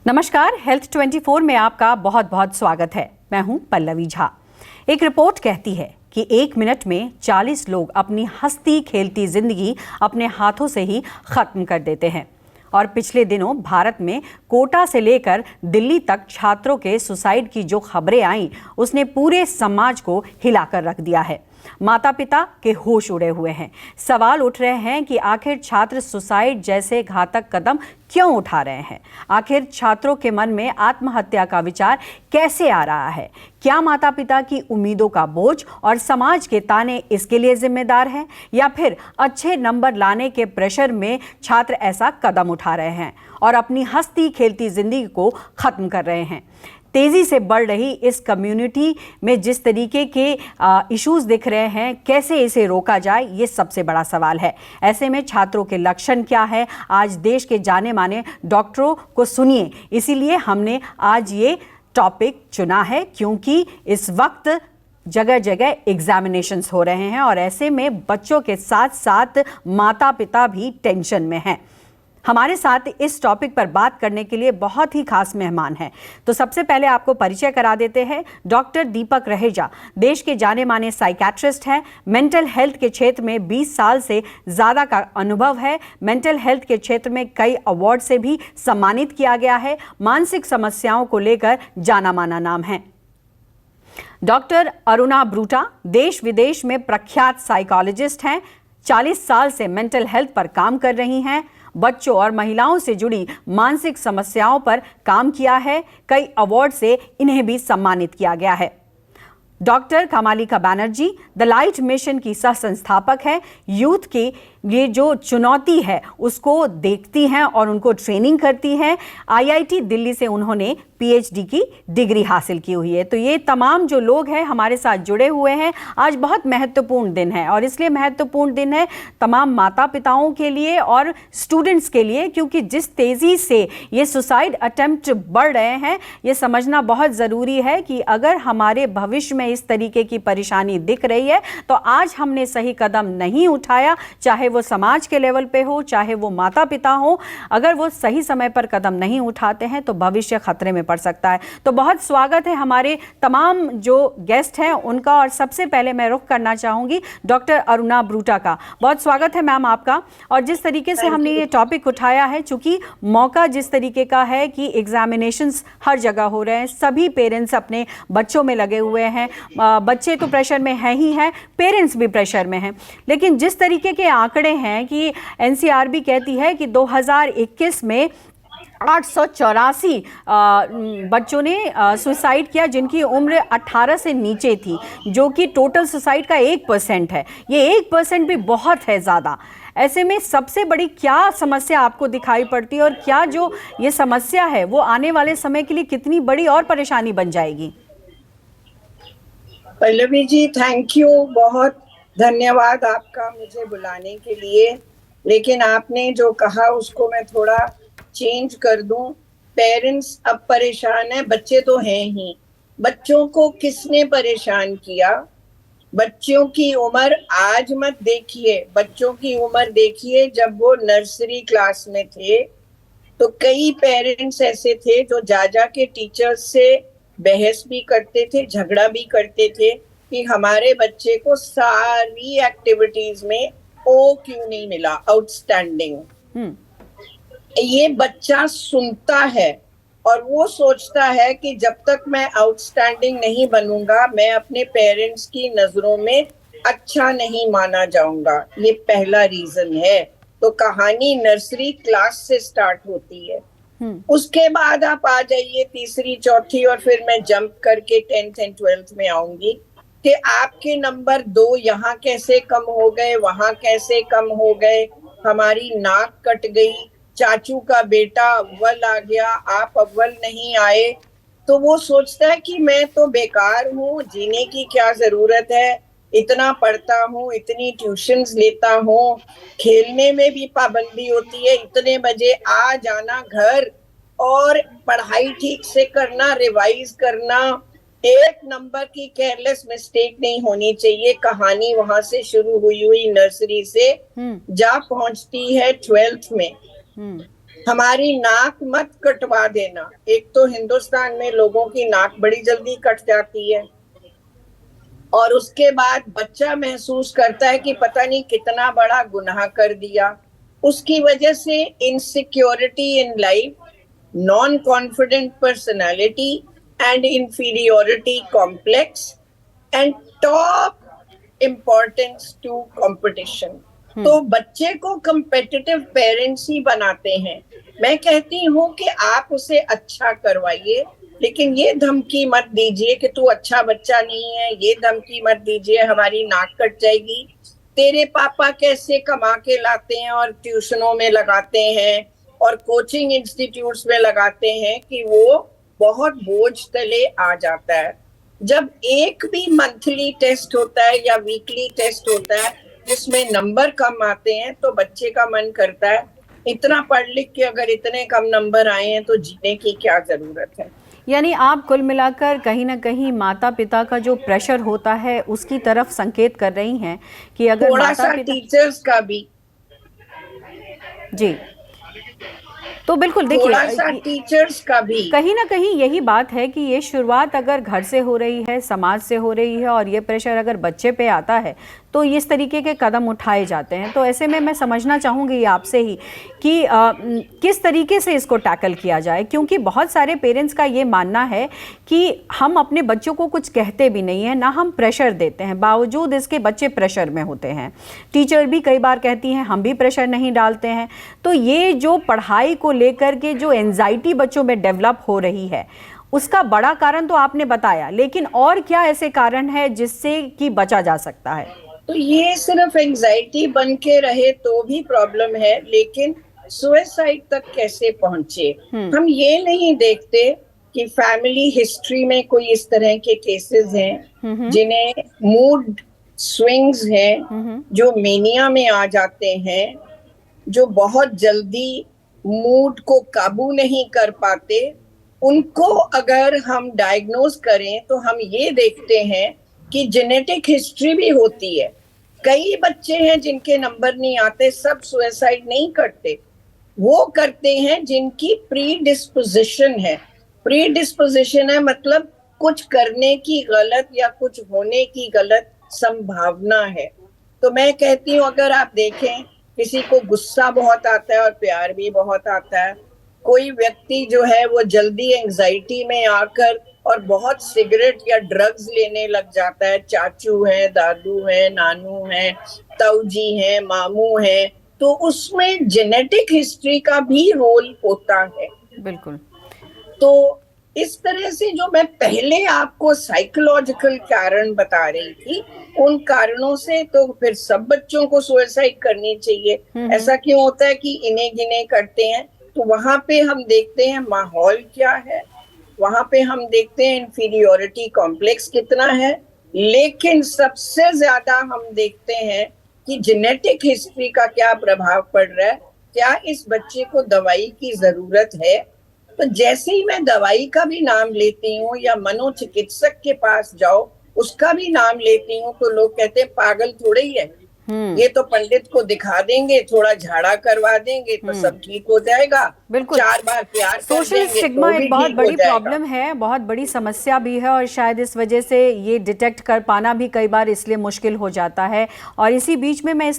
नमस्कार, हेल्थ 24 में आपका बहुत बहुत स्वागत है। मैं हूं पल्लवी झा। एक रिपोर्ट कहती है कि 1 मिनट में 40 लोग अपनी हंसती खेलती जिंदगी अपने हाथों से ही खत्म कर देते हैं। और पिछले दिनों भारत में कोटा से लेकर दिल्ली तक छात्रों के सुसाइड की जो खबरें आईं, उसने पूरे समाज को हिलाकर रख दिया है। माता पिता के होश उड़े हुए हैं। सवाल उठ रहे हैं कि आखिर छात्र सुसाइड जैसे घातक कदम क्यों उठा रहे हैं? आखिर छात्रों के मन में आत्महत्या का विचार कैसे आ रहा है? क्या माता पिता की उम्मीदों का बोझ और समाज के ताने इसके लिए जिम्मेदार हैं, या फिर अच्छे नंबर लाने के प्रेशर में छात्र ऐसा कदम उठा रहे हैं और अपनी हंसती खेलती जिंदगी को खत्म कर रहे हैं? तेजी से बढ़ रही इस कम्युनिटी में जिस तरीके के इश्यूज दिख रहे हैं, कैसे इसे रोका जाए, ये सबसे बड़ा सवाल है। ऐसे में छात्रों के लक्षण क्या है, आज देश के जाने माने डॉक्टरों को सुनिए। इसीलिए हमने आज ये टॉपिक चुना है, क्योंकि इस वक्त जगह जगह एग्जामिनेशंस हो रहे हैं और ऐसे में बच्चों के साथ साथ माता पिता भी टेंशन में हैं। हमारे साथ इस टॉपिक पर बात करने के लिए बहुत ही खास मेहमान हैं। तो सबसे पहले आपको परिचय करा देते हैं। डॉक्टर दीपक रहेजा देश के जाने माने साइकेट्रिस्ट हैं। मेंटल हेल्थ के क्षेत्र में 20 साल से ज़्यादा का अनुभव है। मेंटल हेल्थ के क्षेत्र में कई अवार्ड से भी सम्मानित किया गया है। मानसिक समस्याओं को लेकर जाना माना नाम है। डॉक्टर अरुणा ब्रूटा देश विदेश में प्रख्यात साइकोलॉजिस्ट हैं। 40 साल से मेंटल हेल्थ पर काम कर रही हैं। बच्चों और महिलाओं से जुड़ी मानसिक समस्याओं पर काम किया है। कई अवार्ड से इन्हें भी सम्मानित किया गया है। Doctor Kamalika Banerjee the light mission की सह संस्थापक है। यूथ की ये जो चुनौती है उसको देखती हैं और उनको ट्रेनिंग करती हैं। आईआईटी दिल्ली से उन्होंने पीएचडी की डिग्री हासिल की हुई है। तो ये तमाम जो लोग हैं हमारे साथ जुड़े हुए हैं। आज बहुत महत्वपूर्ण दिन है और इसलिए महत्वपूर्ण दिन है तमाम माता पिताओं के लिए और स्टूडेंट्स के लिए, क्योंकि जिस तेज़ी से ये सुसाइड अटेम्प्ट बढ़ रहे हैं, ये समझना बहुत ज़रूरी है कि अगर हमारे भविष्य में इस तरीके की परेशानी दिख रही है तो आज हमने सही कदम नहीं उठाया, चाहे वो समाज के लेवल पे हो, चाहे वो माता पिता हो, अगर वो सही समय पर कदम नहीं उठाते हैं तो भविष्य खतरे में पड़ सकता है। तो बहुत स्वागत है हमारे तमाम जो गेस्ट हैं उनका। और सबसे पहले मैं रुख करना चाहूंगी डॉक्टर अरुणा ब्रूटा का। बहुत स्वागत है मैम आपका। और जिस तरीके से हमने ये टॉपिक उठाया है, चूंकि मौका जिस तरीके का है कि एग्जामिनेशंस हर जगह हो रहे हैं, सभी पेरेंट्स अपने बच्चों में लगे हुए हैं। बच्चे तो प्रेशर में है ही हैं, पेरेंट्स भी प्रेशर में हैं। लेकिन जिस तरीके के आंकड़े हैं कि एनसीआरबी कहती है कि 2021 में 884 बच्चों ने सुसाइड किया जिनकी उम्र 18 से नीचे थी, जो कि टोटल सुसाइड का 1% है। ये 1% भी बहुत है ज़्यादा। ऐसे में सबसे बड़ी क्या समस्या आपको दिखाई पड़ती है और क्या जो ये समस्या है वो आने वाले समय के लिए कितनी बड़ी और परेशानी बन जाएगी? पल्लवी जी, थैंक यू, बहुत धन्यवाद आपका मुझे बुलाने के लिए। लेकिन आपने जो कहा उसको मैं थोड़ा चेंज कर दूं। पेरेंट्स अब परेशान है, बच्चे तो हैं ही। बच्चों को किसने परेशान किया? बच्चों की उम्र आज मत देखिए, बच्चों की उम्र देखिए जब वो नर्सरी क्लास में थे तो कई पेरेंट्स ऐसे थे जो जा के टीचर्स से बहस भी करते थे, झगड़ा भी करते थे कि हमारे बच्चे को सारी एक्टिविटीज में ओ क्यों नहीं मिला, आउटस्टैंडिंग। ये बच्चा सुनता है और वो सोचता है कि जब तक मैं आउटस्टैंडिंग नहीं बनूंगा मैं अपने पेरेंट्स की नजरों में अच्छा नहीं माना जाऊंगा। ये पहला रीजन है। तो कहानी नर्सरी क्लास से स्टार्ट होती है। उसके बाद आप आ जाइए तीसरी चौथी और फिर मैं जंप करके 10th एंड 12th में आऊंगी कि आपके नंबर 2 यहाँ कैसे कम हो गए, वहां कैसे कम हो गए, हमारी नाक कट गई, चाचू का बेटा अव्वल आ गया, आप अव्वल नहीं आए। तो वो सोचता है कि मैं तो बेकार हूँ, जीने की क्या जरूरत है, इतना पढ़ता हूँ, इतनी ट्यूशंस लेता हूँ, खेलने में भी पाबंदी होती है, इतने बजे आ जाना घर और पढ़ाई ठीक से करना, रिवाइज करना, एक नंबर की केयरलेस मिस्टेक नहीं होनी चाहिए। कहानी वहां से शुरू हुई नर्सरी से जा पहुंचती है 12th में। हमारी नाक मत कटवा देना। एक तो हिंदुस्तान में लोगों की नाक बड़ी जल्दी कट जाती है, और उसके बाद बच्चा महसूस करता है कि पता नहीं कितना बड़ा गुनाह कर दिया। उसकी वजह से insecurity in life, non confident personality and inferiority complex and top importance to competition. तो बच्चे को कंपेटिटिव पेरेंट्स ही बनाते हैं। मैं कहती हूँ कि आप उसे अच्छा करवाइए, लेकिन ये धमकी मत दीजिए कि तू अच्छा बच्चा नहीं है, ये धमकी मत दीजिए हमारी नाक कट जाएगी। तेरे पापा कैसे कमा के लाते हैं और ट्यूशनों में लगाते हैं और कोचिंग इंस्टीट्यूट्स में लगाते हैं कि वो बहुत बोझ तले आ जाता है। जब एक भी मंथली टेस्ट होता है या वीकली टेस्ट होता है जिसमें नंबर कम आते हैं, तो बच्चे का मन करता है इतना पढ़ लिख के अगर इतने कम नंबर आए हैं तो जीने की क्या जरूरत है। यानी आप कुल मिलाकर कहीं ना कहीं माता पिता का जो प्रेशर होता है उसकी तरफ संकेत कर रही हैं कि अगर थोड़ा माता सा पिता टीचर्स का भी। जी, तो बिल्कुल थोड़ा सा देखिए टीचर्स का भी कहीं ना कहीं यही बात है कि ये शुरुआत अगर घर से हो रही है, समाज से हो रही है, और ये प्रेशर अगर बच्चे पे आता है तो इस तरीके के कदम उठाए जाते हैं। तो ऐसे में मैं समझना चाहूँगी आपसे ही कि किस तरीके से इसको टैकल किया जाए, क्योंकि बहुत सारे पेरेंट्स का ये मानना है कि हम अपने बच्चों को कुछ कहते भी नहीं हैं, ना हम प्रेशर देते हैं, बावजूद इसके बच्चे प्रेशर में होते हैं। टीचर भी कई बार कहती हैं हम भी प्रेशर नहीं डालते हैं। तो ये जो पढ़ाई को लेकर के जो एंजाइटी बच्चों में डेवलप हो रही है उसका बड़ा कारण तो आपने बताया, लेकिन और क्या ऐसे कारण है जिससे कि बचा जा सकता है? तो ये सिर्फ एंजाइटी बन के रहे तो भी प्रॉब्लम है, लेकिन सुसाइड तक कैसे पहुंचे हम ये नहीं देखते कि फैमिली हिस्ट्री में कोई इस तरह के केसेस हैं जिन्हें मूड स्विंग्स हैं, जो मेनिया में आ जाते हैं, जो बहुत जल्दी मूड को काबू नहीं कर पाते। उनको अगर हम डायग्नोज करें तो हम ये देखते हैं कि जेनेटिक हिस्ट्री भी होती है। कई बच्चे हैं जिनके नंबर नहीं आते, सब सुसाइड नहीं करते, वो करते हैं जिनकी प्री डिस्पोजिशन है। प्री डिस्पोजिशन है मतलब कुछ करने की गलत या कुछ होने की गलत संभावना है। तो मैं कहती हूँ अगर आप देखें, किसी को गुस्सा बहुत आता है और प्यार भी बहुत आता है। कोई व्यक्ति जो है वो जल्दी एंजाइटी में आकर और बहुत सिगरेट या ड्रग्स लेने लग जाता है। चाचू है, दादू है, नानू है, ताऊजी है, मामू है, तो उसमें जेनेटिक हिस्ट्री का भी रोल होता है। बिल्कुल। तो इस तरह से जो मैं पहले आपको साइकोलॉजिकल कारण बता रही थी, उन कारणों से तो फिर सब बच्चों को सुसाइड करनी चाहिए। ऐसा क्यों होता है कि इन्हें गिने करते हैं? तो वहां पे हम देखते हैं माहौल क्या है, वहां पे हम देखते हैं इंफीरियोरिटी कॉम्प्लेक्स कितना है, लेकिन सबसे ज्यादा हम देखते हैं कि जेनेटिक हिस्ट्री का क्या प्रभाव पड़ रहा है। क्या इस बच्चे को दवाई की जरूरत है? तो जैसे ही मैं दवाई का भी नाम लेती हूँ या मनोचिकित्सक के पास जाओ उसका भी नाम लेती हूँ, तो लोग कहते हैं पागल थोड़े ही है, ये तो पंडित को दिखा देंगे, थोड़ा झाड़ा करवा देंगे तो सब ठीक हो जाएगा। बिल्कुल। 4 बार प्यार कर सोशल देंगे स्टिग्मा तो भी एक बहुत ठीक हो बड़ी जाएगा। प्रॉब्लम है, बहुत बड़ी समस्या भी है, और शायद इस वजह से ये डिटेक्ट कर पाना भी कई बार इसलिए मुश्किल हो जाता है। और इसी बीच में मैं